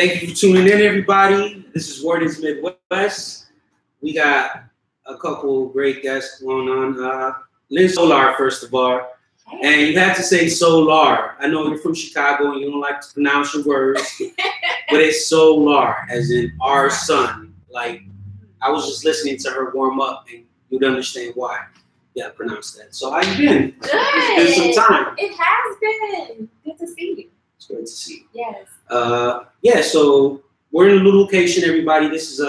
Thank you for tuning in, everybody. This is Warden's Midwest. We got a couple great guests going on. Lynn Solar, first of all. And you have to say Solar. I know you're from Chicago and you don't like to pronounce your words, but it's Solar, as in our sun. Like, I was just listening to her warm up and you'd understand why. Yeah, pronounce that. So how you been? Good. It's been some time. It has been. Good to see you. It's great to see you. Yes. Yeah, so we're in a new location, everybody. This is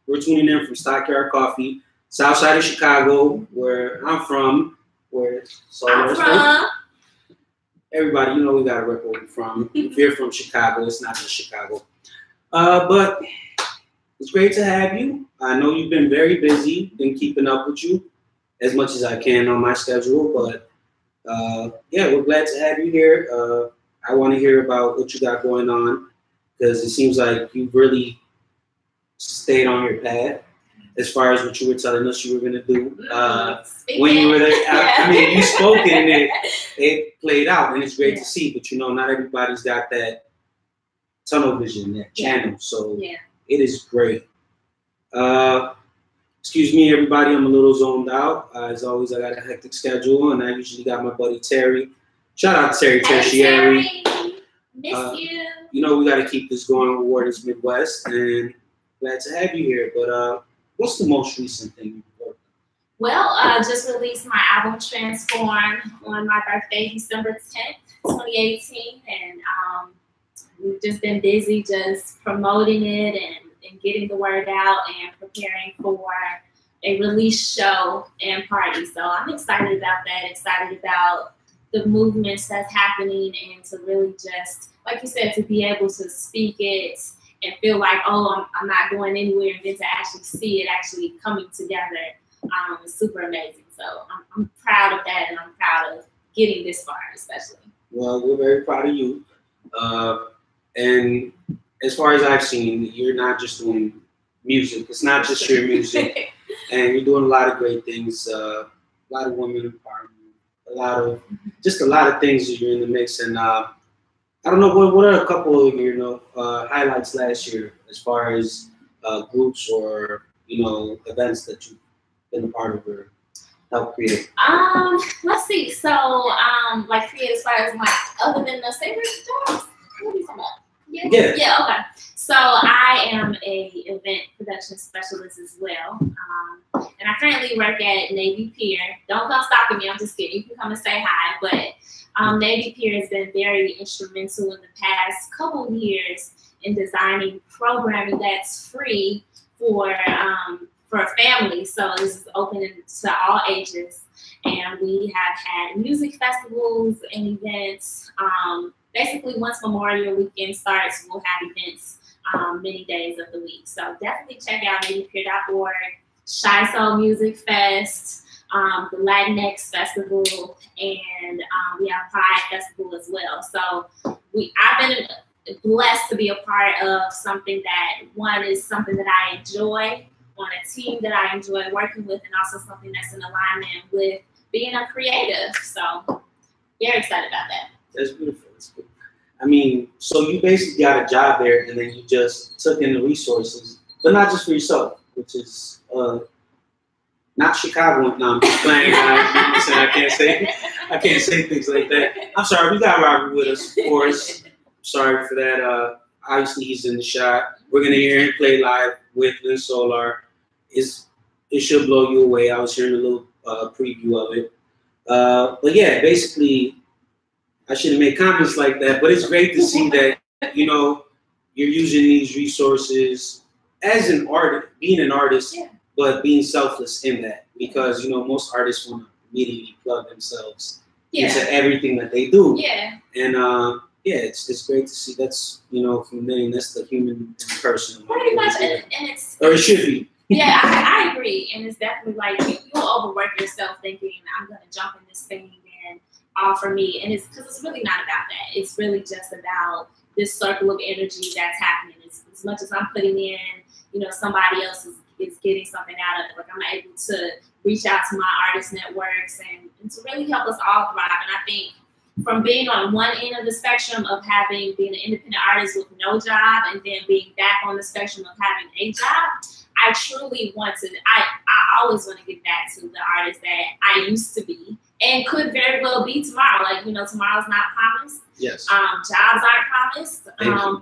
we're tuning in from Stockyard Coffee, south side of Chicago, where I'm from, where Solar's from. Everybody, you know we gotta rep where we're from. If you're from Chicago, it's not just Chicago. But it's great to have you. I know you've been very busy, been keeping up with you as much as I can on my schedule, but yeah, we're glad to have you here. I want to hear about what you got going on because it seems like you've really stayed on your path as far as what you were telling us you were going to do when you were there. I mean, you spoke and it played out, and it's great to see. But you know, not everybody's got that tunnel vision, that channel. So it is great. Excuse me, everybody. I'm a little zoned out. As always, I got a hectic schedule, and I usually got my buddy Terry. Shout out to Terry Tertiary. Hey, miss you. You know, we got to keep this going with Warden's Midwest, and glad to have you here. But what's the most recent thing you've worked on? Well, just released my album Transform on my birthday, December 10th, 2018, and we've just been busy just promoting it and getting the word out and preparing for a release show and party. So I'm excited about that, excited about the movements that's happening, and to really just, like you said, to be able to speak it and feel like, oh, I'm not going anywhere, and then to actually see it actually coming together is super amazing. So I'm proud of that, and I'm proud of getting this far, especially. Well, we're very proud of you. And as far as I've seen, you're not just doing music. It's not just your music. And you're doing a lot of great things, a lot of women empowerment, a lot of things that you're in the mix. And I don't know, what are a couple of your highlights last year as far as groups or events that you've been a part of or helped create? Let's see. So like create as far as like other than the favorite jobs. What are you talking about? Yeah, okay. So I am a event production specialist as well. And I currently work at Navy Pier. Don't come stalking me, I'm just kidding. You can come and say hi. But Navy Pier has been very instrumental in the past couple of years in designing programming that's free for families. So this is open to all ages. And we have had music festivals and events. Basically, once Memorial Weekend starts, we'll have events many days of the week. So definitely check out navypier.org, Shy Soul Music Fest, the Latinx Festival, and we have Pride Festival as well. So I've been blessed to be a part of something that, one, is something that I enjoy, on a team that I enjoy working with, and also something that's in alignment with being a creative. So very excited about that. That's beautiful. That's good. I mean, so you basically got a job there, and then you just took in the resources, but not just for yourself, which is not Chicago. No, I'm just playing. I can't say things like that. I'm sorry. We got Robert with us, of course. Sorry for that. Obviously, he's in the shot. We're gonna hear him play live with Lynn Solar. It should blow you away. I was hearing a little preview of it, but yeah, basically. I should have made comments like that, but it's great to see that, you're using these resources as an artist, being an artist, but being selfless in that, because, most artists want to immediately plug themselves into everything that they do. Yeah. And, it's great to see. That's, from me, that's the human person. Pretty much, and or it should be. Yeah, I agree. And it's definitely like, you'll overwork yourself thinking, I'm going to jump in this thing and all for me, and it's because it's really not about that. It's really just about this circle of energy that's happening. As much as I'm putting in, somebody else is getting something out of it. Like, I'm able to reach out to my artist networks and to really help us all thrive. And I think from being on one end of the spectrum of being an independent artist with no job, and then being back on the spectrum of having a job, I truly want to. I always want to get back to the artist that I used to be, and could very well be tomorrow. Like, tomorrow's not promised. Yes. Jobs aren't promised.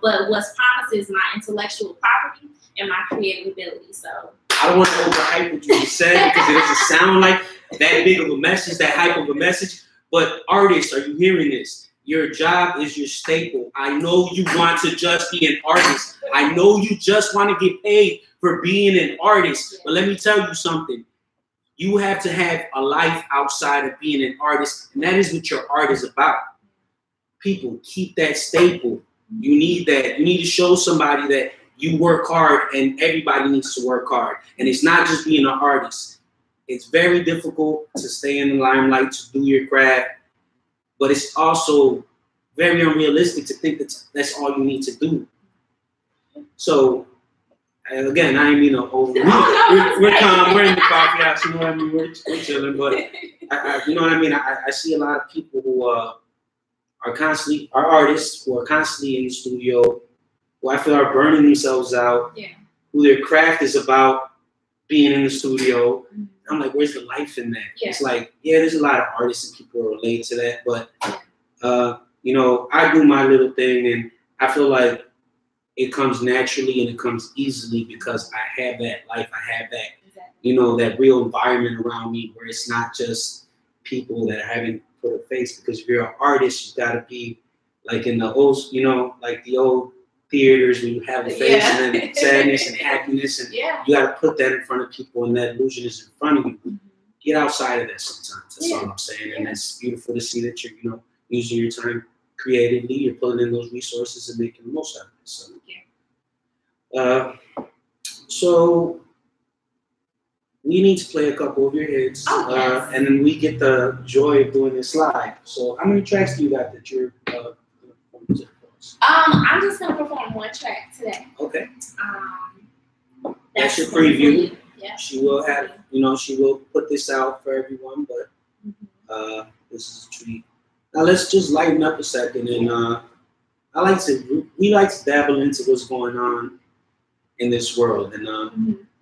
But what's promised is my intellectual property and my creative ability. So I don't want to overhype what you just said, because it doesn't sound like that big of a message, that hype of a message. But artists, are you hearing this? Your job is your staple. I know you want to just be an artist. I know you just want to get paid for being an artist. But let me tell you something. You have to have a life outside of being an artist. And that is what your art is about. People, keep that staple. You need that. You need to show somebody that you work hard, and everybody needs to work hard. And it's not just being an artist. It's very difficult to stay in the limelight, to do your craft, but it's also very unrealistic to think that that's all you need to do. So, again, I ain't mean to over. We're calm. We're in the coffee house. You know what I mean? We're chilling, but you know what I mean. I see a lot of people who are artists who are constantly in the studio, who I feel are burning themselves out. Yeah. Who their craft is about being in the studio. Mm-hmm. I'm like, where's the life in that? Yeah. It's like, yeah, there's a lot of artists and people who relate to that, but I do my little thing, and I feel like it comes naturally and it comes easily because I have that life. I have that, that real environment around me where it's not just people that haven't put a face. Because if you're an artist, you gotta be like in the old, like the old theaters where you have a face and then sadness and happiness, and you got to put that in front of people, and that illusion is in front of you. Mm-hmm. Get outside of that sometimes. That's all I'm saying, and that's beautiful to see that you're using your time creatively. You're pulling in those resources and making the most out of it. So we need to play a couple of your hits, and then we get the joy of doing this live. So how many tracks do you got that you're performing to? I'm just gonna perform one track today. Okay. That's your preview. Yeah. She will have, she will put this out for everyone, but this is a treat. Now let's just lighten up a second, and we like to dabble into what's going on in this world, and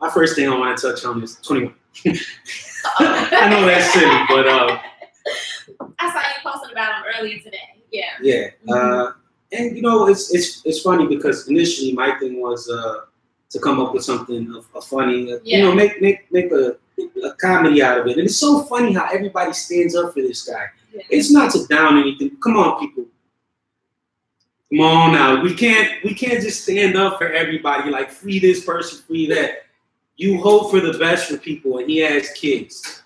my first thing I want to touch on is 21. I know that's silly, but I saw you posting about him earlier today. Yeah. Yeah. And it's funny because initially my thing was to come up with something funny, make a comedy out of it. And it's so funny how everybody stands up for this guy. Yeah. It's not to down anything. Come on, people. Come on now. We can't just stand up for everybody. Like, free this person, free that. You hope for the best for people, and he has kids.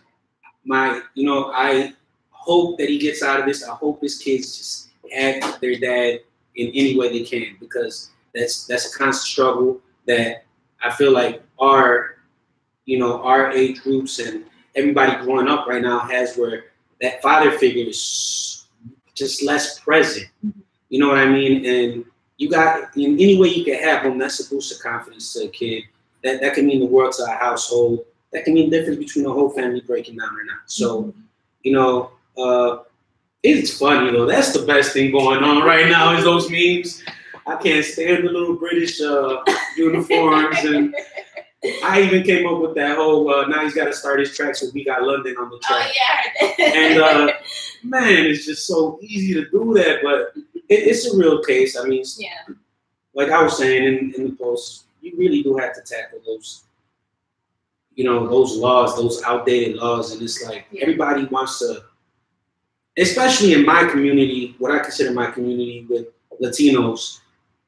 I hope that he gets out of this. I hope his kids just have their dad in any way they can, because that's a constant struggle that I feel like our age groups and everybody growing up right now has, where that father figure is just less present. You know what I mean? And you got, in any way you can have them, that's a boost of confidence to a kid. That can mean the world to a household. That can mean the difference between a whole family breaking down or not. So, it's funny though. That's the best thing going on right now is those memes. I can't stand the little British uniforms, and I even came up with that whole now he's got to start his track, so we got London on the track. Oh yeah. And man, it's just so easy to do that, but it's a real case. I mean, like I was saying in the post, you really do have to tackle those, those laws, those outdated laws, and it's like everybody wants to. Especially in my community, what I consider my community with Latinos,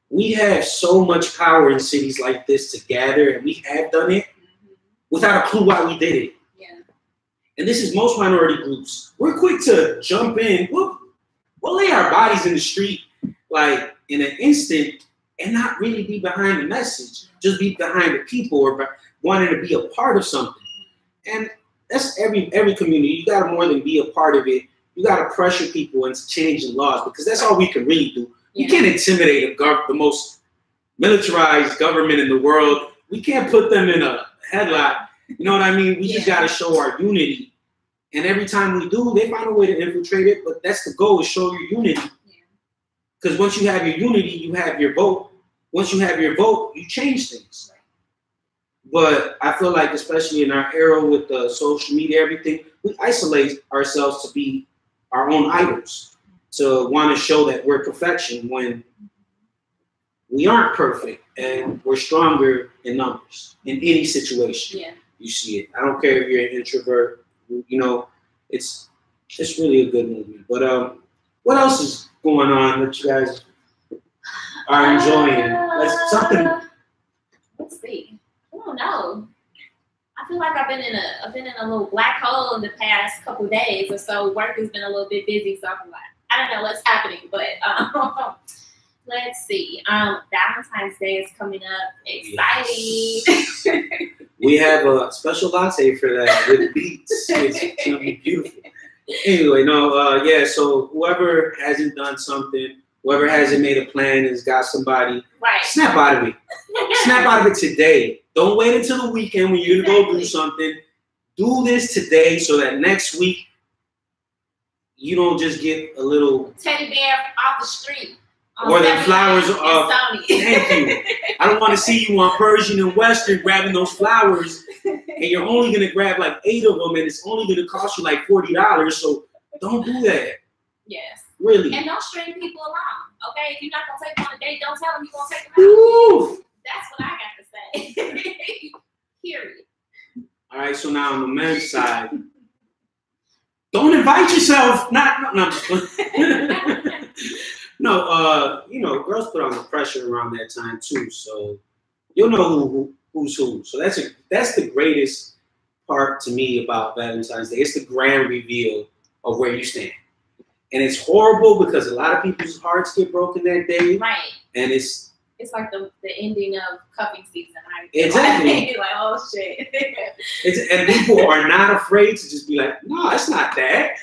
we have so much power in cities like this to gather, and we have done it without a clue why we did it. Yeah. And this is most minority groups. We're quick to jump in. We'll lay our bodies in the street like in an instant and not really be behind the message, just be behind the people or wanting to be a part of something. And that's every community. You got to more than be a part of it. You got to pressure people into changing laws, because that's all we can really do. You can't intimidate the most militarized government in the world. We can't put them in a headlock. You know what I mean? We just got to show our unity And every time we do, they find a way to infiltrate it. But that's the goal, is show your unity. Because once you have your unity, you have your vote. Once you have your vote, you change things. But I feel like, especially in our era with the social media, everything, we isolate ourselves to be our own idols, to want to show that we're perfection when we aren't perfect, and we're stronger in numbers in any situation. Yeah. You see it. I don't care if you're an introvert. You know, it's really a good movement. But what else is going on that you guys are enjoying? Let's see. I don't know. I feel like I've been in a little black hole in the past couple of days or so. Work has been a little bit busy, so I'm like, I don't know what's happening, but let's see. Valentine's Day is coming up. Exciting. Yes. We have a special latte for that with beets. It's gonna be beautiful. Anyway, yeah. So whoever hasn't done something, whoever hasn't made a plan, has got somebody. Right. Snap out of it. Snap out of it today. Don't wait until the weekend when you're gonna go do something. Do this today so that next week you don't just get a little teddy bear off the street. Or the flowers of, thank you. I don't want to see you on Persian and Western grabbing those flowers, and you're only going to grab like 8 of them, and it's only going to cost you like $40. So don't do that. Yes. Really. And don't string people along. Okay? If you're not going to take them on a date, don't tell them you're going to take them out. Ooh. That's what I got to say. Period. All right. So now on the men's side, don't invite yourself. No, girls put on the pressure around that time too, so you'll know who's who. So that's the greatest part to me about Valentine's Day. It's the grand reveal of where you stand, and it's horrible because a lot of people's hearts get broken that day. Right. And it's like the ending of cuffing season. Right? Exactly. Like, oh shit. And people are not afraid to just be like, no, it's not that.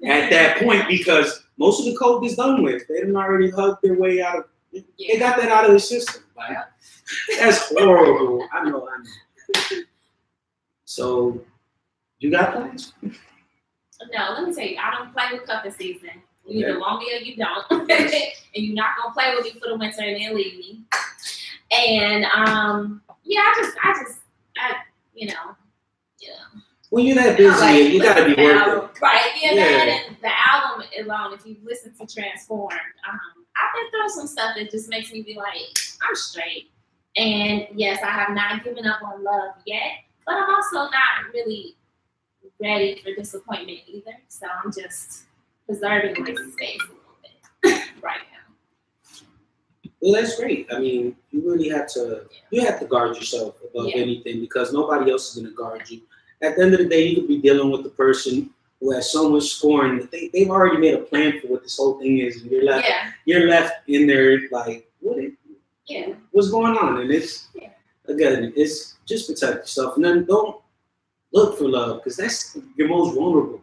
At that point, because most of the coke is done with. They done already hugged their way out of it. Yeah. They got that out of the system. Like, that's horrible. I know. So, you got plans? No, let me tell you, I don't play with cuffing season. You either want me or you don't. And you're not going to play with me for the winter and then leave me. And, When you're that busy, you gotta be working. Right, that and the album alone, if you listen to Transformed, I've been through some stuff that just makes me be like, I'm straight. And yes, I have not given up on love yet, but I'm also not really ready for disappointment either. So I'm just preserving my space a little bit right now. Well, that's great. I mean, you really have to guard yourself above anything, because nobody else is gonna guard you. At the end of the day, you could be dealing with the person who has so much scorn that they've already made a plan for what this whole thing is. And you're left in there like, what's going on? And again, it's just protect yourself. And then don't look for love, because that's your most vulnerable.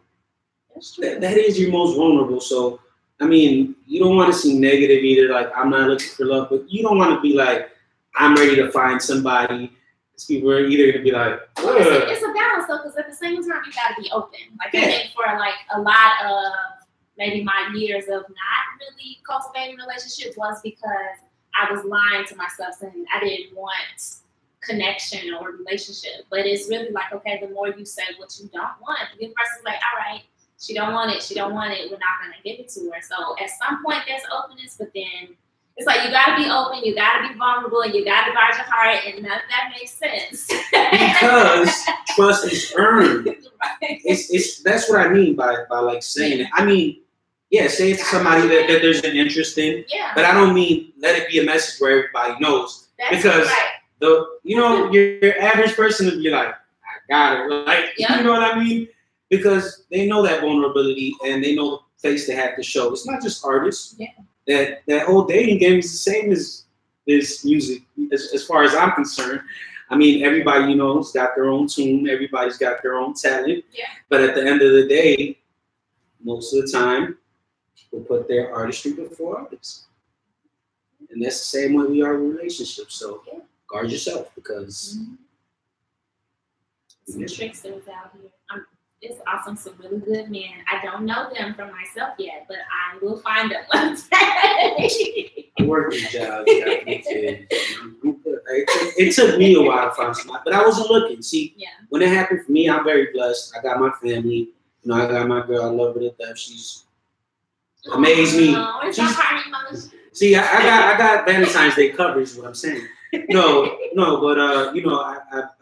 That's true. That is your most vulnerable. So, I mean, you don't want to seem negative either, like, I'm not looking for love, but you don't want to be like, I'm ready to find somebody. People are either going to be like, it's a balance though, because at the same time, you got to be open. Like, I think for like a lot of maybe my years of not really cultivating relationships was because I was lying to myself saying I didn't want connection or relationship. But it's really like, okay, the more you say what you don't want, the person's like, all right, she don't want it, we're not going to give it to her. So at some point there's openness, but then it's like you gotta be open, you gotta be vulnerable, and you gotta guard your heart, and none of that makes sense. Because trust is earned. Right. That's what I mean by like saying it. I mean, say it to somebody that there's an interest in, but I don't mean let it be a message where everybody knows. That's because right. Your average person would be like, I got it. Like, you know what I mean? Because they know that vulnerability and they know the face they have to show. It's not just artists. Yeah. That whole dating game is the same as this music, as far as I'm concerned. I mean, everybody, has got their own tune. Everybody's got their own talent. Yeah. But at the end of the day, most of the time, we'll put their artistry before others. And that's the same way we are in relationships. So guard yourself, because some tricksters out here. It's awesome. Some really good men. I don't know them for myself yet, but I will find them one day. I work these jobs. It took me a while to find somebody, but I wasn't looking. See, when it happened for me, I'm very blessed. I got my family. You know, I got my girl. I love her to death. She's amazed me. See, I got Valentine's Day coverage. Is what I'm saying. No, but you know,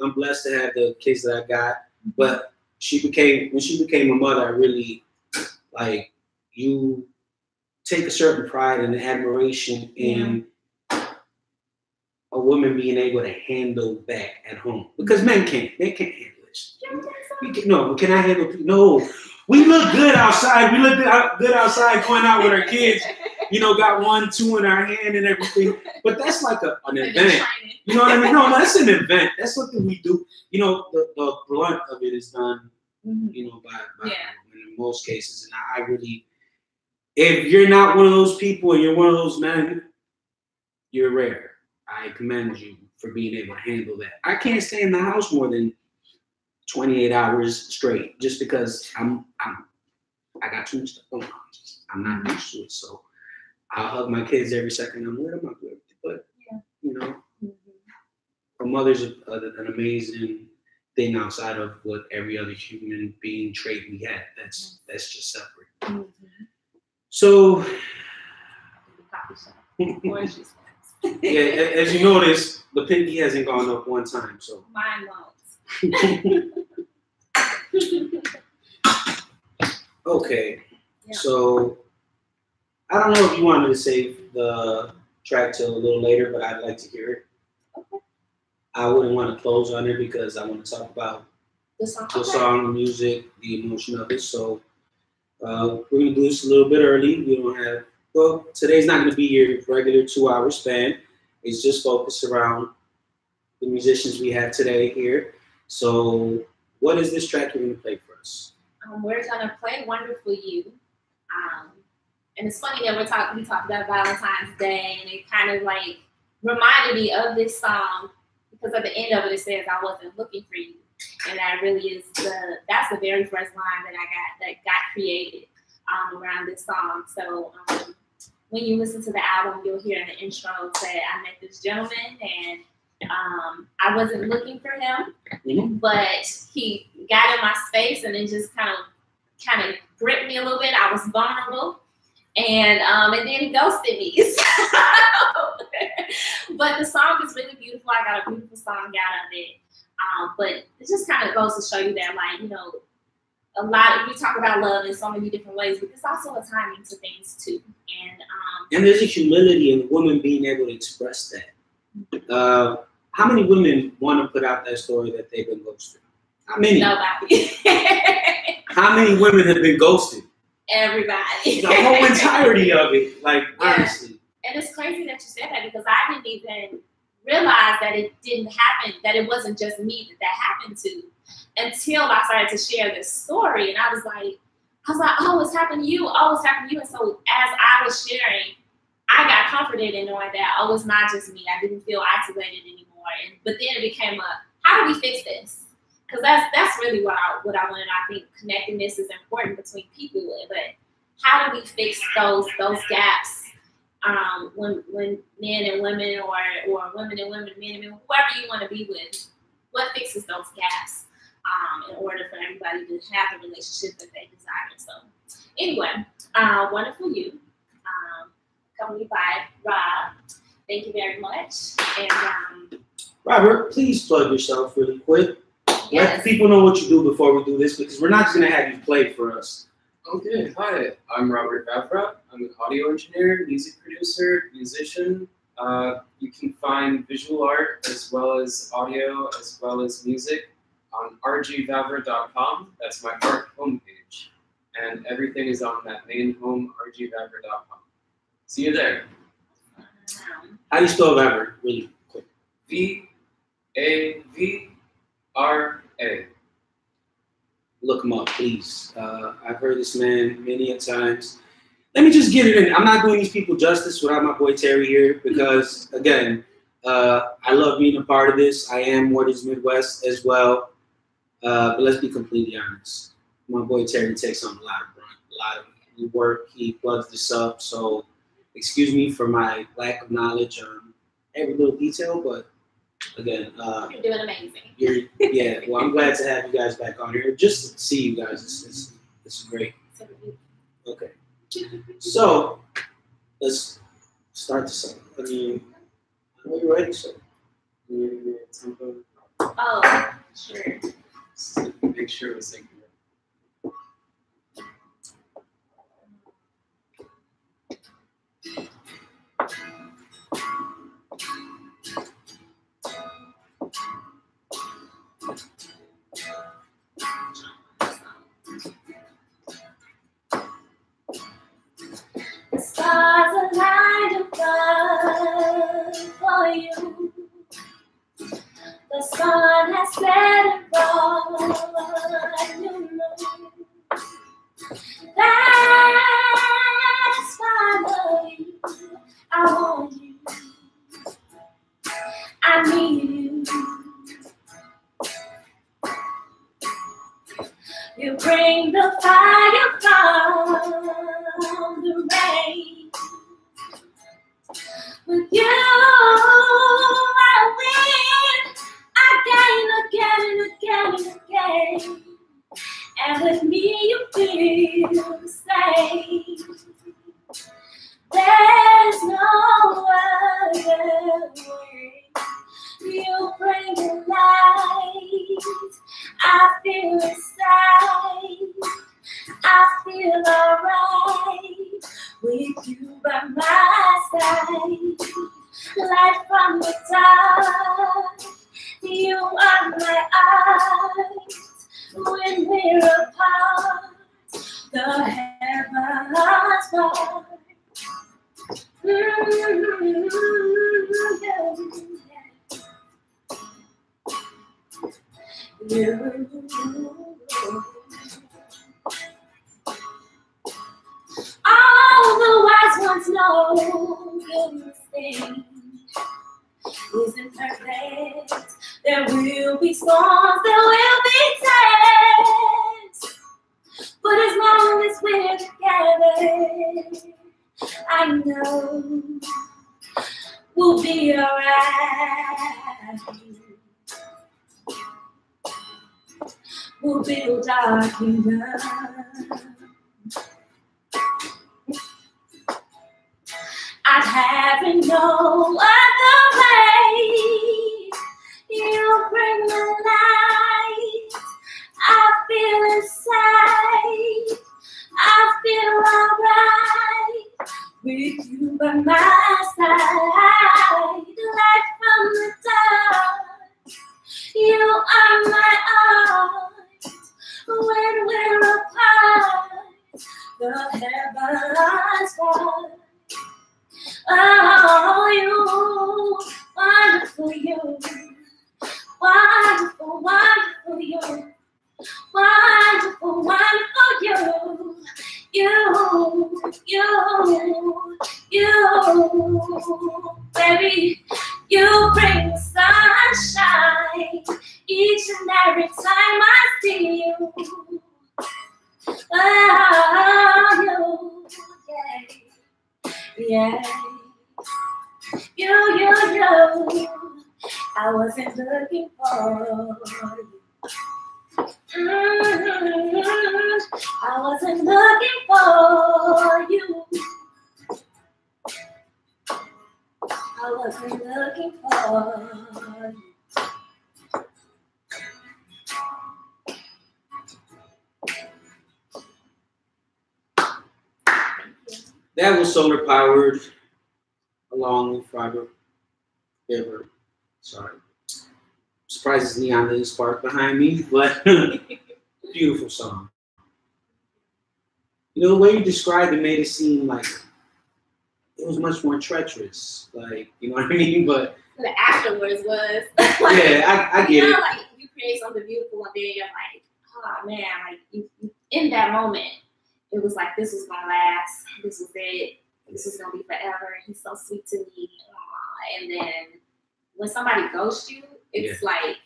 I'm blessed to have the kids that I got. But when she became a mother, I really you take a certain pride and admiration in a woman being able to handle that at home, because men can't handle it. Can I handle? No, we look good outside. We look good outside going out with our kids. You know, got 1, 2 in our hand and everything. But that's like an event. You know what I mean? No, that's an event. That's something we do. You know, the blunt of it is done. You know, by in most cases, and I really, if you're not one of those people and you're one of those men, you're rare. I commend you for being able to handle that. I can't stay in the house more than 28 hours straight just because I got too much stuff going on. I'm not used to it, so I'll hug my kids every second I'm with them. But you know, a mother's an amazing thing outside of what every other human being trait we have. That's just separate. So, yeah, as you notice, the pinky hasn't gone up one time. So mine won't. Okay, so I don't know if you wanted to save the track till a little later, but I'd like to hear it. Okay. I wouldn't want to close on it because I want to talk about the song, the music, the emotion of it. So we're going to do this a little bit early. We don't have, well, today's not going to be your regular 2-hour span. It's just focused around the musicians we have today here. So what is this track you're going to play for us? We're going to play Wonderful You. And it's funny that we talked about Valentine's Day, and it kind of like reminded me of this song because at the end of it says, "I wasn't looking for you," and that really is that's the very first line that got created around this song. So when you listen to the album, you'll hear in the intro say, "I met this gentleman and I wasn't looking for him, but he got in my space and it just kind of gripped me a little bit. I was vulnerable." And then he ghosted me. But the song is really beautiful. I got a beautiful song out of it. But it just kind of goes to show you that, like, you know, we talk about love in so many different ways, but there's also a timing to things too. And there's a humility in a woman being able to express that. How many women want to put out that story that they've been ghosted? How many? Nobody. How many women have been ghosted? Everybody. The whole entirety of it, like, honestly. And it's crazy that you said that because I didn't even realize that it didn't happen, that it wasn't just me that happened to, until I started to share this story. And I was like, oh, it's happened to you. Oh, it's happened to you. And so as I was sharing, I got comforted in knowing that, oh, it's not just me. I didn't feel isolated anymore. But then it became how do we fix this? Because that's really what I wanted. I think connectedness is important between people, but how do we fix those gaps when men and women or women and women, men and men, whoever you want to be with, what fixes those gaps in order for everybody to have the relationship that they desire. So anyway, Wonderful You, accompanied by Rob. Thank you very much. And Robert, please plug yourself really quick. Let people know what you do before we do this, because we're not just going to have you play for us. Okay, hi. I'm Robert Vavra. I'm an audio engineer, music producer, musician. You can find visual art as well as audio as well as music on rgvavra.com. That's my art homepage. And everything is on that main home, rgvavra.com. See you there. How do you spell Vavra? Really quick. V-A-V-R-A. Look him up, please. I've heard this man many a times. Let me just get it in. I'm not doing these people justice without my boy Terry here because, again, I love being a part of this. I am What is Midwest as well. But let's be completely honest. my boy Terry takes on a lot of work. He plugs this up, so excuse me for my lack of knowledge on every little detail, but again, you're doing amazing. Yeah. Well, I'm glad to have you guys back on here. Just to see you guys, it's great. Okay, so let's start the song. I mean, are you ready? So, oh, sure. Make sure it's like. The stars aligned above for you. The sun has set and brought a new moon. That's why I love you. I want you. I need you. You bring the fire from the rain. With you, I win. I gain again and again and again. And with me, you feel the same. There's no other way. You bring the light. I feel inside. I feel alright with you by my side. Light from the dark. You are my eyes. When we're apart, the heavens part. All the wise ones know goodness thing isn't perfect. There will be storms, there will be tests. But as long as we're together, I know we'll be alright. We'll build our kingdom. I'd have it no other way. You bring the light. I feel inside. I feel alright with you by my side. Light from the dark. You are my eyes. When we're apart, the heavens part. Oh, you, wonderful you, wonderful, wonderful you, wonderful, wonderful you, baby, you bring the sunshine each and every time I see you. Oh, you, yeah. You. I wasn't looking for you. I wasn't looking for you. I wasn't looking for you. That was solar powered, along with Fiber River. Sorry. Surprises Neon Lynn Spark behind me, but beautiful song. You know, the way you described it made it seem like it was much more treacherous. Like, you know what I mean? But the afterwards was like, yeah, I get it. Like you create something beautiful and then you're like, oh man, like you, in that moment, it was like this was gonna last, this was it, this was gonna be forever. He's so sweet to me. And then when somebody ghosts you, it's like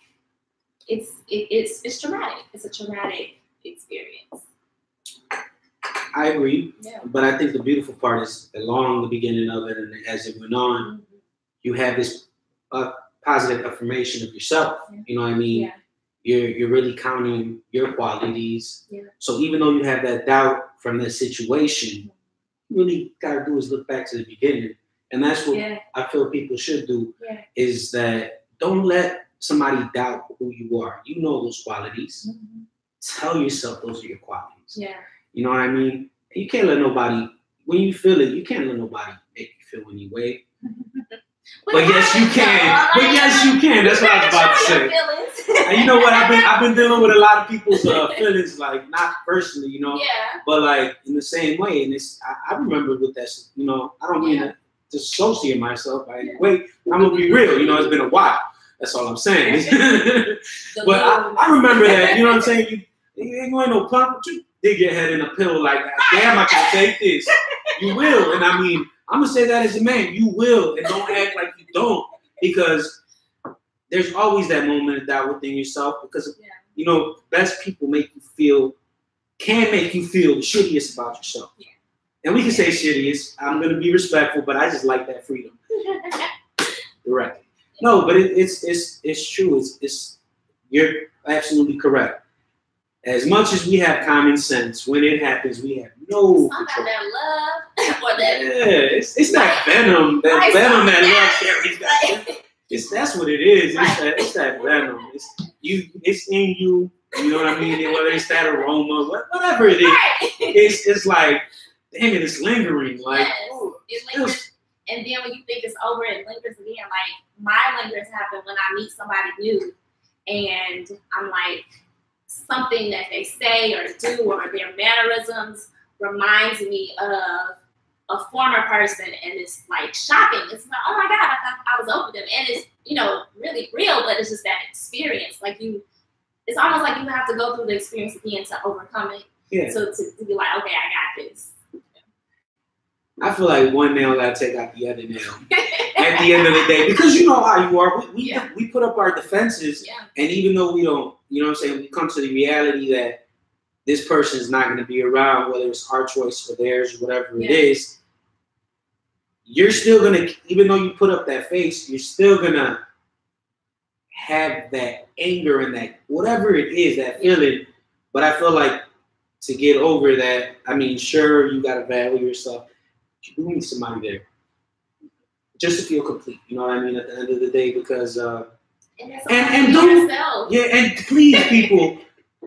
it's traumatic. It's a traumatic experience. I agree. Yeah. But I think the beautiful part is along the beginning of it, and as it went on, you have this positive affirmation of yourself. Yeah. You know what I mean? Yeah. You're really counting your qualities. Yeah. So even though you have that doubt from that situation, you really gotta do is look back to the beginning. And that's what I feel people should do, is that don't let somebody doubt who you are. You know those qualities. Tell yourself those are your qualities. Yeah. You know what I mean? You can't let nobody, when you feel it, you can't let nobody make you feel any way. But yes, you can. But yes, you can. That's what I was about to say. And you know what? I've been dealing with a lot of people's feelings, like not personally, you know, but like in the same way. And it's I remember with that, you know, I don't mean to dissociate myself. Wait, I'm gonna be real. You know, it's been a while. That's all I'm saying. But I remember that. You know what I'm saying? You ain't no punk, but you dig your head in a pillow like, damn, I can take this. You will, and I mean, I'm gonna say that as a man, you will, and don't act like you don't, because there's always that moment of doubt within yourself. Because you know, best people can make you feel the shittiest about yourself. And we can say shittiest. I'm gonna be respectful, but I just like that freedom. Directly. No, but it's true. It's you're absolutely correct. As much as we have common sense, when it happens, we have no control. That love or that. Yeah, it's that venom. That venom that love carries. That's what it is. It's that venom. It's in you. You know what I mean? And whether it's that aroma, whatever it is, it's like, damn it, it's lingering. Like, it lingers. And then when you think it's over, it lingers again. Like, my lingers happen when I meet somebody new, and I'm like, something that they say or do or their mannerisms reminds me of a former person, and it's like shocking. It's like, oh my God, I thought I was over them. And it's, you know, really real, but it's just that experience. Like it's almost like you have to go through the experience again to overcome it. Yeah. So to be like, okay, I got this. I feel like one nail gotta take out the other nail at the end of the day, because you know how you are. We put up our defenses, and even though we don't, you know what I'm saying, we come to the reality that this person is not going to be around, whether it's our choice or theirs, or whatever it is. You're still gonna, even though you put up that face, you're still gonna have that anger and that whatever it is, that feeling. But I feel like to get over that, I mean, sure, you gotta value yourself. You do need somebody there just to feel complete. You know what I mean? At the end of the day, because and please, people,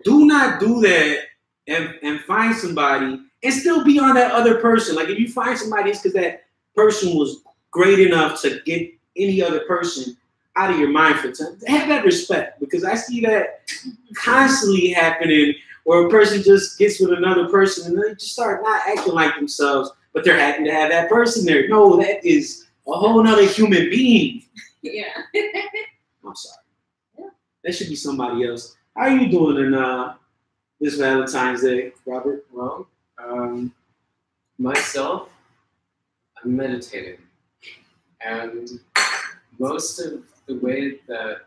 do not do that and find somebody and still be on that other person. Like if you find somebody, it's because that person was great enough to get any other person out of your mind for time. Have that respect, because I see that constantly happening, where a person just gets with another person and they just start not acting like themselves, but they're happy to have that person there. No, that is a whole nother human being. Yeah. I'm sorry. Yeah. That should be somebody else. How are you doing in this Valentine's Day, Robert? Well, myself, I'm meditating. And most of the way that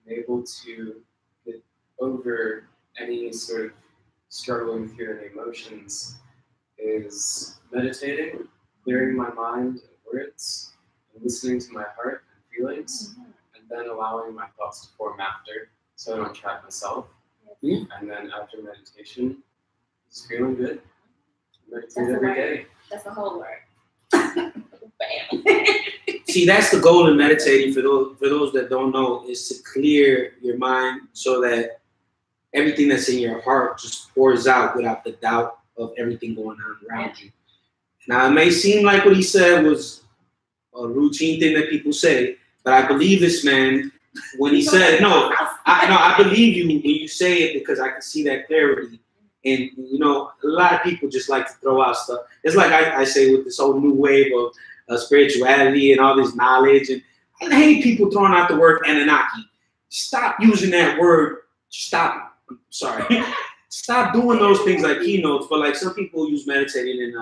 I'm able to get over any sort of struggling with your emotions is meditating, clearing my mind and words, and listening to my heart and feelings, and then allowing my thoughts to form after, so I don't trap myself. And then after meditation, just feeling good. Meditate every day. That's the whole word. Bam. See, that's the goal in meditating, for those that don't know, is to clear your mind so that everything that's in your heart just pours out without the doubt of everything going on around you. Now, it may seem like what he said was a routine thing that people say, but I believe this man when he said, I believe you when you say it, because I can see that clarity. And, you know, a lot of people just like to throw out stuff. It's like I say with this whole new wave of spirituality and all this knowledge. And I hate people throwing out the word Anunnaki. Stop using that word. Stop. I'm sorry. Stop doing those things like keynotes. But like some people use meditating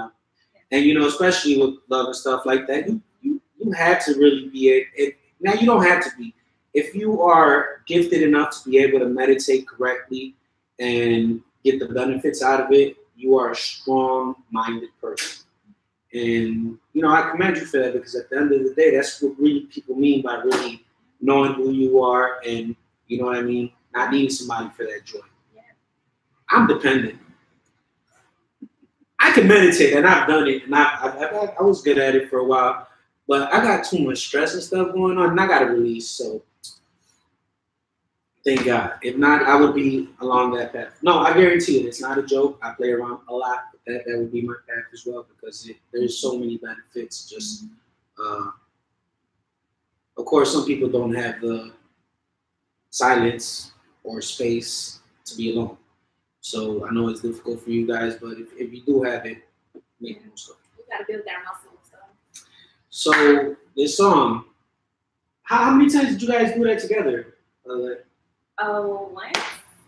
and you know, especially with love and stuff like that, you have to really be now you don't have to be. If you are gifted enough to be able to meditate correctly and get the benefits out of it, you are a strong-minded person. And, you know, I commend you for that because at the end of the day, that's what really people mean by really knowing who you are and, you know what I mean, not needing somebody for that joy. Yeah. I'm dependent. I can meditate, and I've done it, and I was good at it for a while, but I got too much stress and stuff going on, and I got to release, so thank God. If not, I would be along that path. No, I guarantee it. It's not a joke. I play around a lot, but that would be my path as well because there's so many benefits. Just, of course, some people don't have the silence or space to be alone. So I know it's difficult for you guys, but if you do have it, make it so. We gotta build that muscle. So this song, how many times did you guys do that together? One.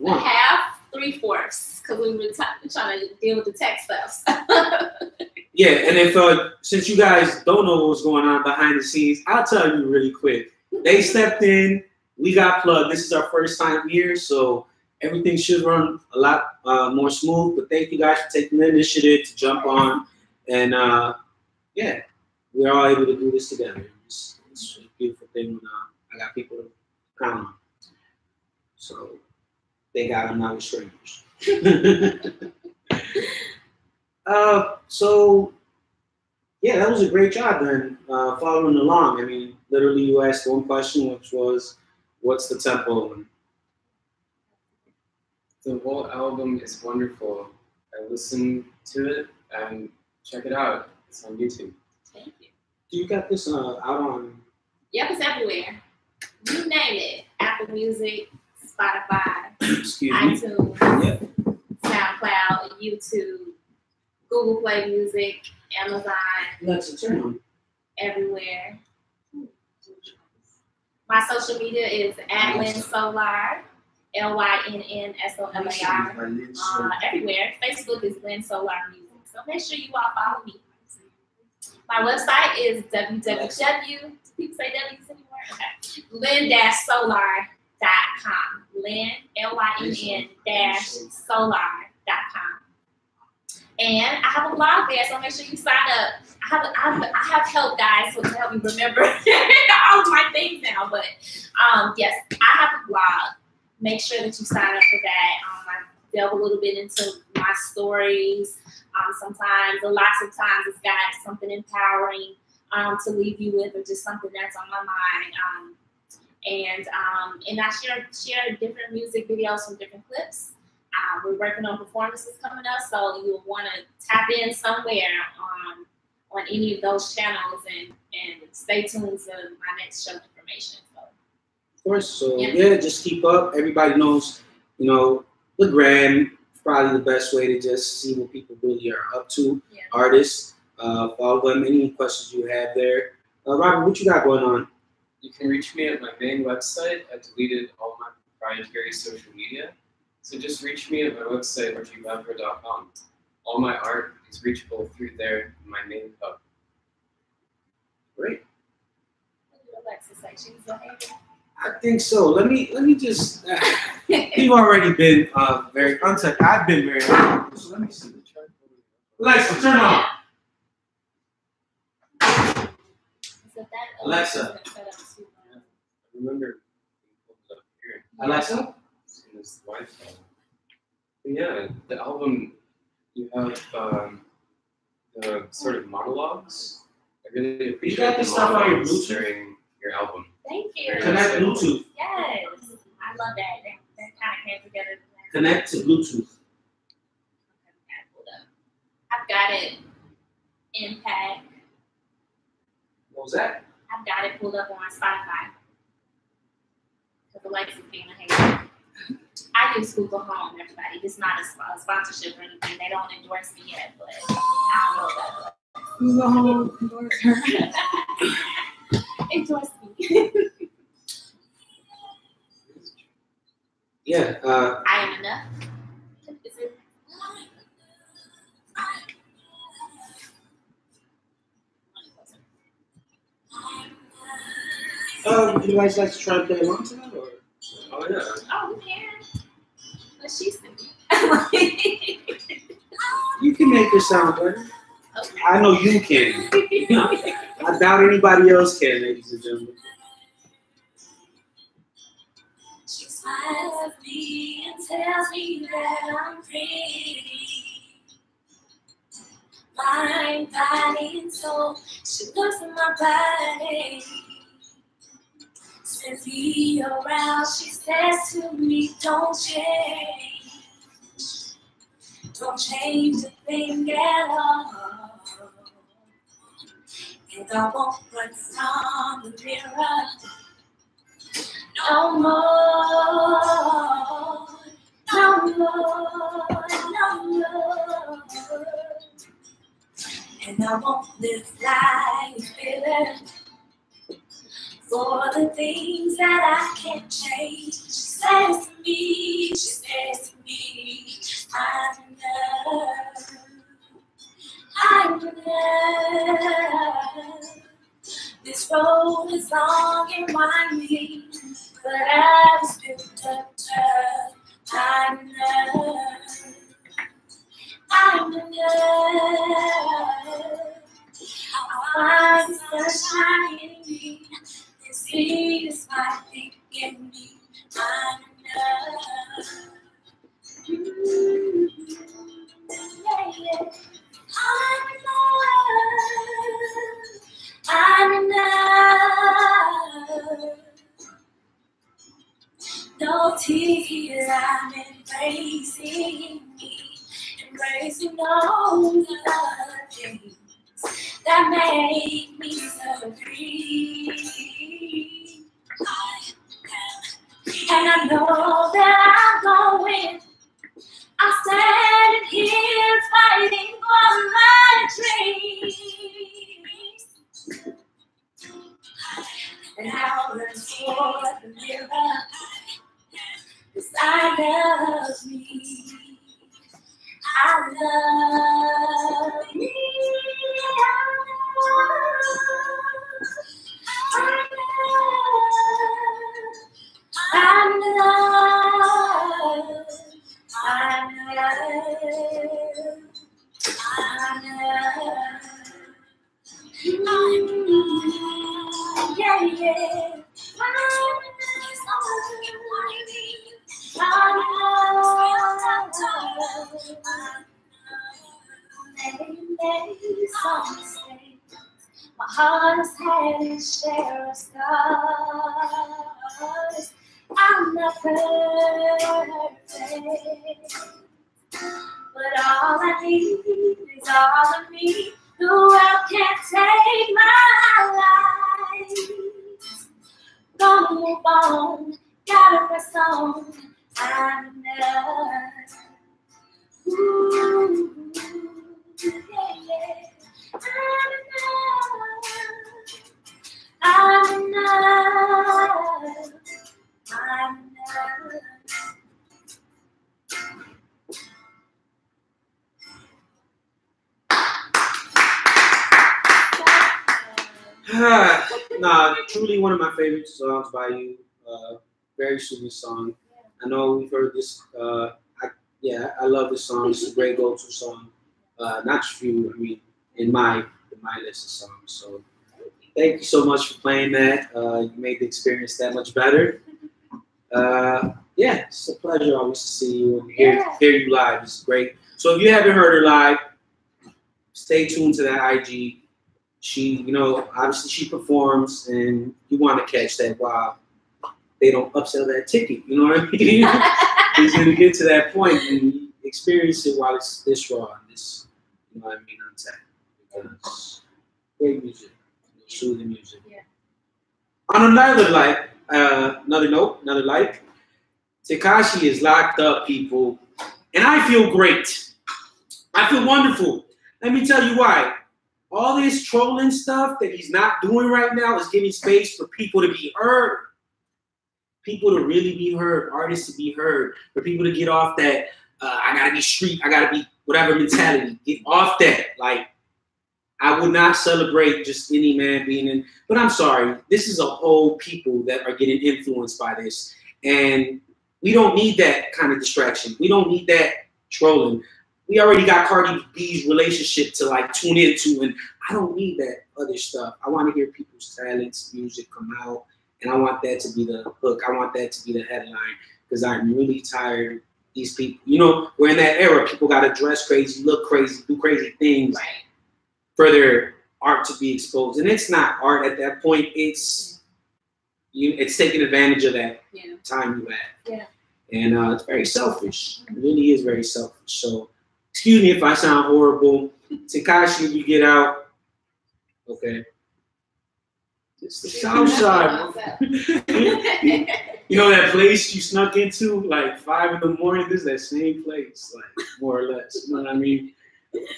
Half, 3/4, because we were trying to deal with the tech stuff. Yeah, and if since you guys don't know what's going on behind the scenes, I'll tell you really quick. They stepped in, we got plugged. This is our first time here, so everything should run a lot more smooth. But thank you guys for taking the initiative to jump on, and yeah, we're all able to do this together. It's a beautiful thing when I got people to count on. So thank God I'm not with strangers. So yeah, that was a great job then, following along. I mean, literally you asked one question, which was, what's the tempo? The whole album is wonderful. I listened to it and check it out. It's on YouTube. Thank you. You got this out on? Yep, it's everywhere. You name it. Apple Music, Spotify, iTunes, Yep. SoundCloud, YouTube, Google Play Music, Amazon. Alexa, turn on. Everywhere. My social media is at Lynn Solar, LYNNSOLAR. Everywhere. Facebook is Lynn Solar Music. So make sure you all follow me. My website is www. People say W anymore? Okay. Lynn-solar.com. Lynn, LYNN-solar.com. And I have a blog there, so make sure you sign up. I have help, guys, so to help me remember all of my things now. But yes, I have a blog. Make sure that you sign up for that. I delve a little bit into my stories. Sometimes, lots of times, it's got something empowering to leave you with, or just something that's on my mind. And I share different music videos from different clips. We're working on performances coming up, so you'll want to tap in somewhere on any of those channels and stay tuned to my next show information. So. Of course. So yeah, just keep up. Everybody knows, you know, the gram is probably the best way to just see what people really are up to. Yeah. Artists, follow them. Any questions you have there. Robert, what you got going on? You can reach me at my main website. I deleted all my proprietary social media. So just reach me at my website, www.com. All my art is reachable through there in my main hub. Great. Alexis, I think so. Let me just. You've already been very untouched. I've been very. So let me see. Alexa, turn on. Alexa. Remember. Alexa. This Wi-Fi. Yeah, the album, you have the sort of monologues. I really appreciate you got this stuff on your Bluetooth during your album. Thank you. Connect Bluetooth. Yes, I love that. That kind of came together. Connect to Bluetooth. I've got it in pack. What was that? I've got it pulled up on Spotify. Because Alexis being a hater. I use Google Home, everybody. It's not a sponsorship or anything. They don't endorse me yet, but I don't know that. Google Home, endorse her. Endorse me. Yeah. I am enough. Is it? Would you guys like to try to play along to that, or? Oh yeah. Oh, we can. But she's singing. You can make it sound better. Okay. I know you can. I doubt anybody else can, ladies and gentlemen. She smiles at me and tells me that I'm pretty. Mind, body, and soul. She looks at my body. Says be around. She says to me, don't change. Don't change a thing at all. And I won't run from the mirror no more. No more. No more. And I won't live life bitter for the things that I can't change. She says to me, I'm in love. This road is long and winding, but I've built up tough. I'm in love. I'm in love. I'll find the sunshine in me and see the smile in me. I'm in love. Yeah, yeah. I'm in love. No tears, I'm embracing me, embracing all the things that make me so free. And I know that I'm going. I'm standing here fighting for my dreams. And I'll run for the mirror, 'cause I love me. I love me. I'm in love. I'm in love. Yeah, yeah. My heart has had its share of scars. I'm not perfect, but all I need is all of me. The world can't take my life. Gonna move on, gotta press on. I'm in love. Ooh, yeah, yeah. I'm in love. I'm in love. I'm in love. Nah, truly one of my favorite songs by you. Very soothing song. I know we've heard this. I love this song. It's a great go-to song. Not just for you, I mean, in my list of songs. So thank you so much for playing that. You made the experience that much better. It's a pleasure always to see you and hear you live. It's great. So if you haven't heard her live, stay tuned to that IG. She, obviously she performs, and you want to catch that while they don't upsell that ticket. You know what I mean? It's going to get to that point and experience it while it's this raw and this, you know what I mean, untapped. Because great music, soothing music. Yeah. On another light, Tekashi is locked up, people, and I feel great. I feel wonderful. Let me tell you why. All this trolling stuff that he's not doing right now is giving space for people to be heard. People to really be heard, artists to be heard, for people to get off that, I gotta be street, I gotta be whatever mentality. Get off that. Like, I would not celebrate just any man being in, but I'm sorry, this is a whole people that are getting influenced by this. And we don't need that kind of distraction. We don't need that trolling. we already got Cardi B's relationship to like tune into, and I don't need that other stuff. I want to hear people's talents, music come out, and I want that to be the hook. I want that to be the headline because I'm really tired of these people. You know, we're in that era. People got to dress crazy, look crazy, do crazy things for their art to be exposed, and it's not art at that point. It's taking advantage of that time you have. And it's very selfish. It really is very selfish. So, excuse me if I sound horrible. Tekashi, you get out. Okay. It's the South Side. You know that place you snuck into like 5 in the morning? This is that same place, like more or less. You know what I mean?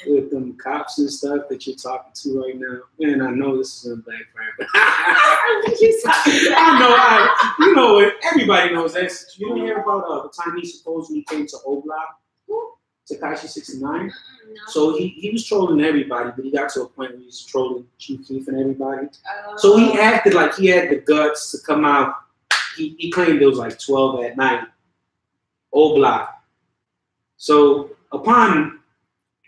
With them cops and stuff that you're talking to right now. Man, I know this is a backfire, but I know, you know what? Everybody knows that. You don't hear about the time he supposedly came to O-Block, Tekashi 69? No. So he was trolling everybody, but he got to a point where he was trolling Chief Keef and everybody. So he acted like he had the guts to come out. He claimed it was like 12 at night, O-Block. So upon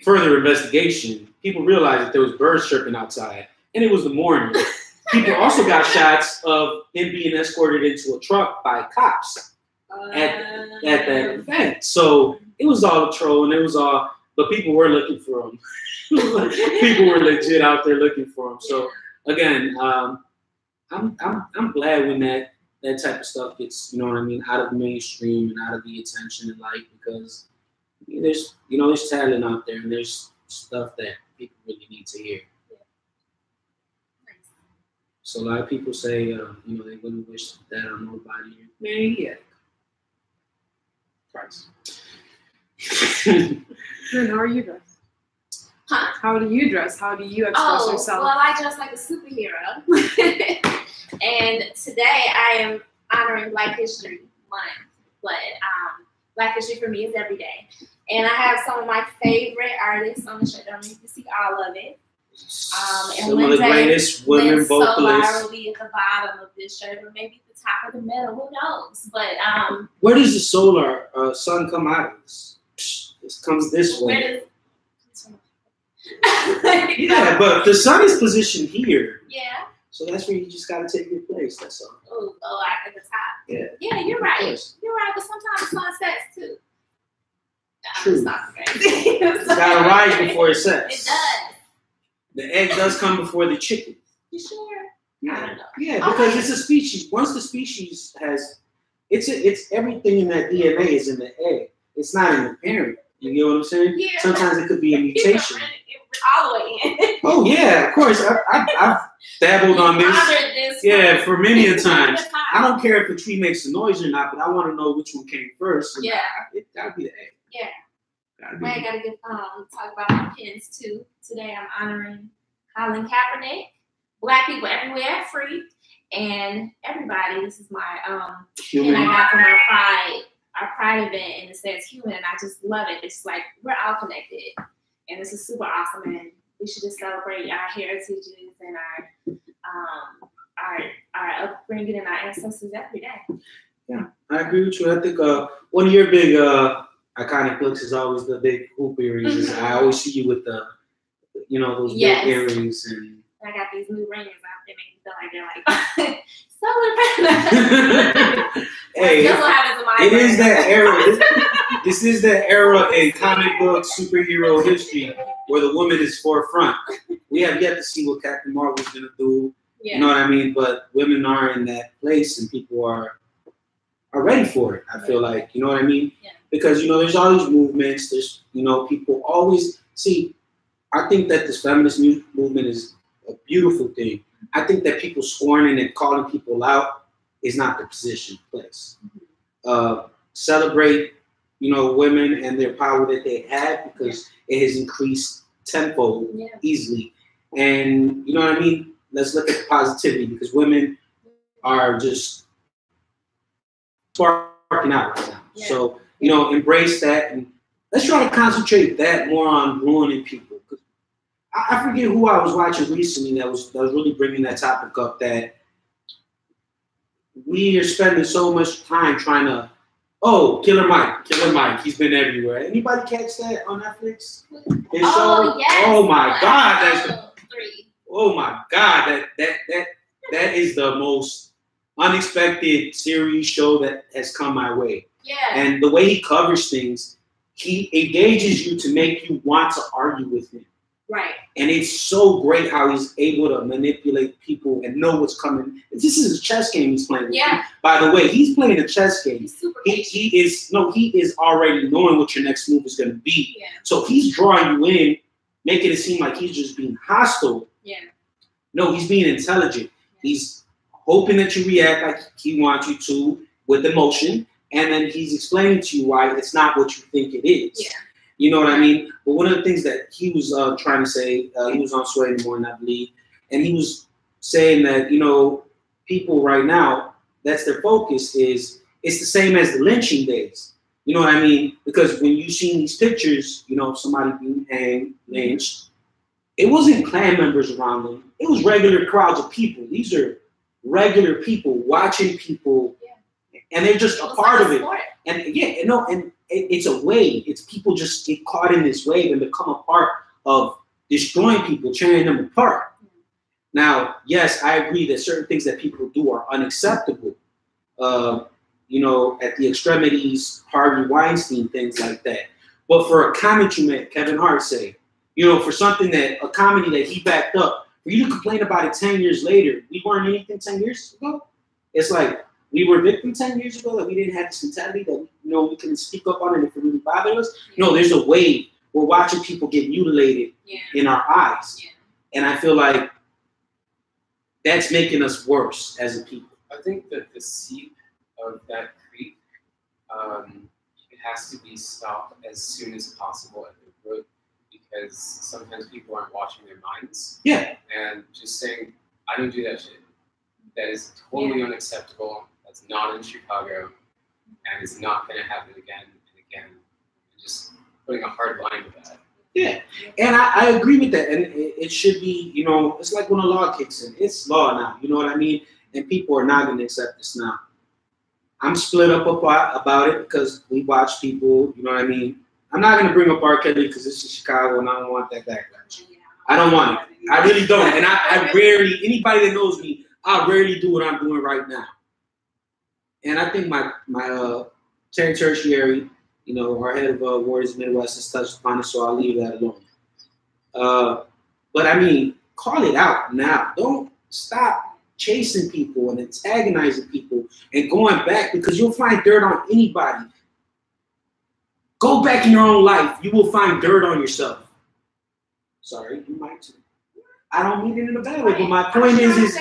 further investigation, people realized that there was birds chirping outside, and it was the morning. People also got shots of him being escorted into a truck by cops at that event. So it was all a troll, and it was all, but people were looking for him. People were legit out there looking for him. So again, I'm glad when that type of stuff gets, you know what I mean, out of the mainstream and out of the attention and light, because there's, you know, there's talent out there and there's stuff that people really need to hear. So a lot of people say, you know, they wouldn't wish that on nobody. Maniac. Christ. Then how are you dressed? Huh? How do you dress? How do you express yourself? Well, I dress like a superhero. And today I am honoring Black History Month. But Black History for me is every day. And I have some of my favorite artists on the shirt. I don't need to see all of it. Some of the greatest women Lynn vocalists. Solar will be at the bottom of this shirt, or maybe at the top of the middle. Who knows? But where does the solar sun come out of this? It comes this way. Yeah, but the sun is positioned here. Yeah. So that's where you just gotta take your place. That's all. Oh, at the top. Yeah. Yeah, you're right. You're right. But sometimes the sun sets too. True. It's gotta rise before it sets. It does. The egg does come before the chicken. You sure? Yeah. I don't know. Yeah, because it's a species. Once the species has, it's everything in that DNA is in the egg. It's not in the parent. You get what I'm saying? Yeah. Sometimes it could be a mutation. All the way in. Oh yeah, of course. I've dabbled on this. Yeah, for many a time. I don't care if a tree makes a noise or not, but I want to know which one came first. Yeah. It gotta be the egg. Yeah. I gotta get talk about my pins too. Today I'm honoring Colin Kaepernick, Black people everywhere, free, and everybody. This is my pin I got from our pride event, and it says human, and I just love it. It's like we're all connected, and this is super awesome, and we should just celebrate our heritages and our upbringing and our ancestors every day. Yeah, I agree with you. I think one of your big iconic looks is always the big hoop earrings. I always see you with the, you know, those big earrings. And I got these new rings out. They make me feel like they're like so impressive. Hey, it is that era. This is the era in comic book superhero history where the woman is forefront. We have yet to see what Captain Marvel's gonna do. Yeah. You know what I mean? But women are in that place, and people are ready for it. I feel like, you know what I mean? Yeah. Because, you know, there's all these movements. There's, you know, people always see. I think that this feminist movement is a beautiful thing. I think that people scorning and calling people out is not the position, place. Celebrate, you know, women and their power that they have, because it has increased tenfold easily. And, you know what I mean? Let's look at the positivity, because women are just sparking out right now. Yeah. So, you know, embrace that, and let's try to concentrate that more on ruining people. I forget who I was watching recently that was really bringing that topic up, that we are spending so much time trying to Oh, Killer Mike. Killer Mike. He's been everywhere. Anybody catch that on Netflix? His Oh, show? yes. Oh my God. That's the, 3. oh my God. That is the most unexpected series show that has come my way. Yeah. And the way he covers things, he engages you to make you want to argue with him. Right. And it's so great how he's able to manipulate people and know what's coming. This is a chess game he's playing. Yeah. By the way, he's playing a chess game. He's super He is already knowing what your next move is going to be. Yeah. So he's drawing you in, making it seem like he's just being hostile. Yeah. No, he's being intelligent. Yeah. He's hoping that you react like he wants you to with emotion, and then he's explaining to you why it's not what you think it is. Yeah. You know what I mean? But one of the things that he was trying to say, he was on Sway in the Morning, I believe, and he was saying that, you know, people right now, that's their focus is, it's the same as the lynching days. You know what I mean? Because when you see these pictures, you know, somebody being hanged, lynched, it wasn't Klan members around them. It was regular crowds of people. These are regular people watching people, and they're just a part of it. And yeah, you know, and it's a wave. It's people just get caught in this wave and become a part of destroying people, tearing them apart. Now, yes, I agree that certain things that people do are unacceptable. You know, at the extremities, Harvey Weinstein, things like that. But for a comment you made, Kevin Hart say, you know, for something that, a comedy that he backed up, for you to complain about it 10 years later, we weren't anything 10 years ago. It's like, we were victims 10 years ago, that we didn't have this mentality that, you know, we couldn't speak up on it if it really bothered us. No, there's a wave. We're watching people get mutilated in our eyes. Yeah. And I feel like that's making us worse as a people. I think that the seep of that creep, it has to be stopped as soon as possible at the root, because sometimes people aren't watching their minds. Yeah. And just saying, I don't do that shit. That is totally unacceptable. That's not in Chicago, and it's not going to happen again and again. Just putting a hard line with that. Yeah, and I agree with that. And it should be, you know, it's like when a law kicks in. It's law now, you know what I mean? And people are not going to accept this now. I'm split up about it because we watch people, you know what I mean? I'm not going to bring up R. Kelly because this is Chicago and I don't want that backlash. I don't want it. I really don't. And I rarely, anybody that knows me, I rarely do what I'm doing right now. And I think my Terry Tertiary, you know, our head of Warriors Midwest has touched upon it, so I'll leave that alone. But I mean, call it out now. Don't stop chasing people and antagonizing people and going back, because you'll find dirt on anybody. Go back in your own life. You will find dirt on yourself. Sorry, you might too. I don't mean it in a bad way, but my point is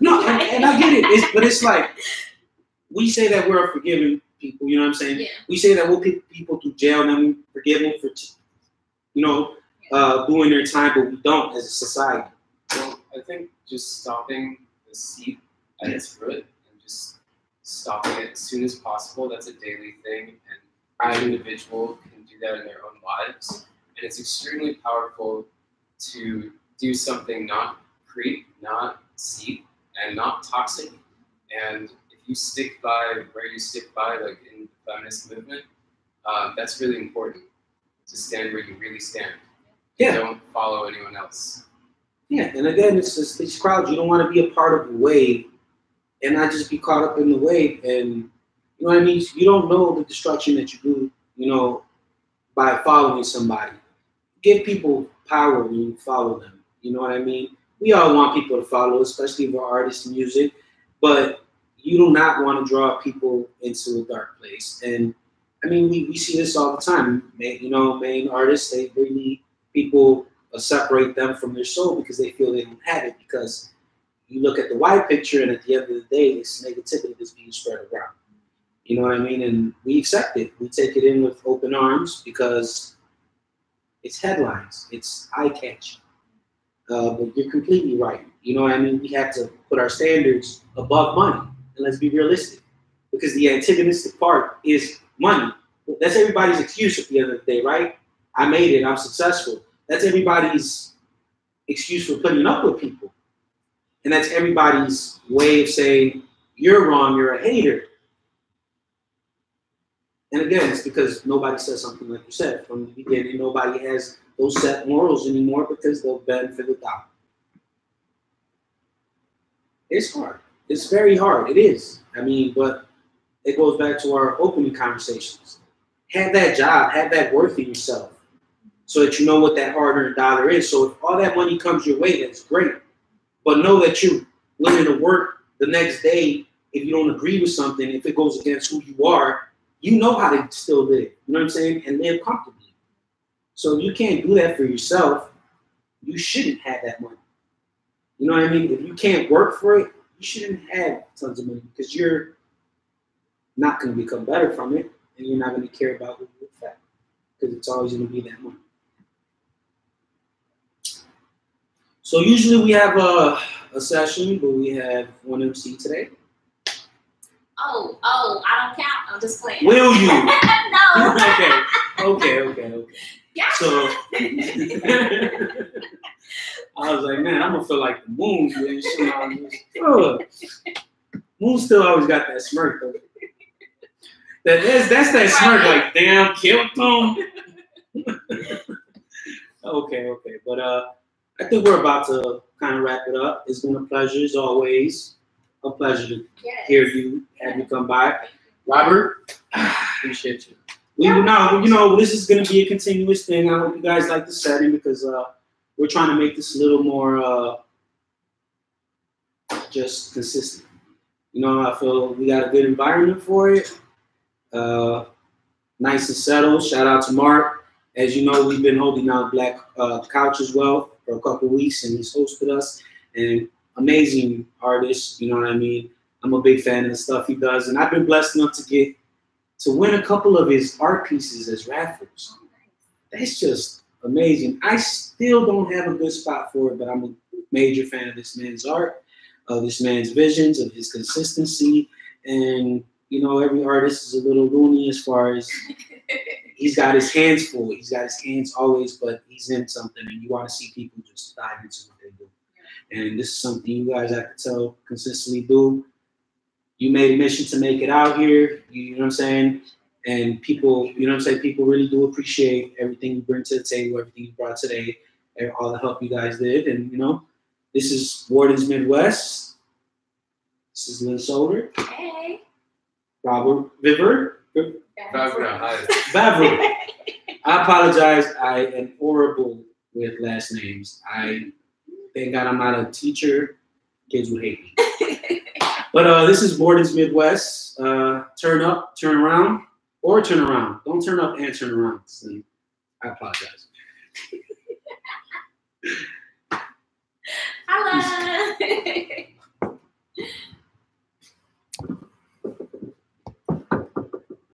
no, and I get it. But it's like, we say that we're a forgiving people, you know what I'm saying? Yeah. We say that we'll pick people through jail and then we forgive them for, you know, doing their time, but we don't as a society. Well, I think just stopping the seep at its root and just stopping it as soon as possible, that's a daily thing, and each individual can do that in their own lives. And it's extremely powerful to do something not creep, not seep, and not toxic. And if you stick by where you stick by, like in the feminist movement, that's really important, to stand where you really stand. Yeah. Don't follow anyone else. Yeah, and again, it's just these crowds. You don't want to be a part of the wave and not just be caught up in the wave. And you know what I mean? You don't know the destruction that you do, you know, by following somebody. Give people power when you follow them. You know what I mean? We all want people to follow, especially for artists and music, but you do not want to draw people into a dark place. And I mean, we see this all the time. You know, main artists, they really, people separate them from their soul because they feel they don't have it, because you look at the wide picture and at the end of the day, it's negativity that's being spread around. You know what I mean? And we accept it. We take it in with open arms because it's headlines. It's eye-catching. But you're completely right. You know what I mean? We have to put our standards above money. And let's be realistic. Because the antagonistic part is money. That's everybody's excuse at the end of the day, right? I made it. I'm successful. That's everybody's excuse for putting up with people. And that's everybody's way of saying, you're wrong, you're a hater. And again, it's because nobody says something like you said from the beginning. Nobody has those set morals anymore because they'll bend for the dollar. It's hard. It's very hard. It is. I mean, but it goes back to our opening conversations. Have that job, have that worth in yourself so that you know what that hard-earned dollar is. So if all that money comes your way, that's great. But know that you're willing to work the next day if you don't agree with something, if it goes against who you are, you know how to still live. You know what I'm saying? And live comfortably. So if you can't do that for yourself, you shouldn't have that money. You know what I mean? If you can't work for it, you shouldn't have tons of money because you're not going to become better from it, and you're not going to care about what you affect because it's always going to be that money. So usually we have a session, but we have one MC today. Oh, I don't count. I'm just playing. Will you? No. Okay. Yeah. So I was like, man, I'm gonna feel like the moon. Moon still always got that smirk though. That's that smirk, like damn, killed him. Okay, but I think we're about to kind of wrap it up. It's been a pleasure as always. A pleasure to hear you, have you come by, Robert. Appreciate you. This is going to be a continuous thing. I hope you guys like the setting because we're trying to make this a little more just consistent. I feel we got a good environment for it. Nice and settled. Shout out to Mark. As you know, we've been holding down Black Couch as well for a couple of weeks, and he's hosted us. And amazing artist, you know what I mean? I'm a big fan of the stuff he does, and I've been blessed enough to win a couple of his art pieces as raffles. That's just amazing. I still don't have a good spot for it, but I'm a major fan of this man's art, of this man's visions, of his consistency, and every artist is a little loony as far as he's got his hands full. He's got his hands always, but he's in something, and you want to see people just dive into what they do. And this is something you guys, I could tell, consistently do. You made a mission to make it out here, you know what I'm saying? And people, people really do appreciate everything you bring to the table, everything you brought today, and all the help you guys did. And, this is Warden's Midwest. This is Lynn Solar. Hey. Robert Vivert. Vavra. I apologize. I am horrible with last names. Thank God I'm not a teacher. Kids would hate me. But this is Borden's Midwest. Turn up, turn around, or turn around. Don't turn up and turn around. And I apologize. Hello.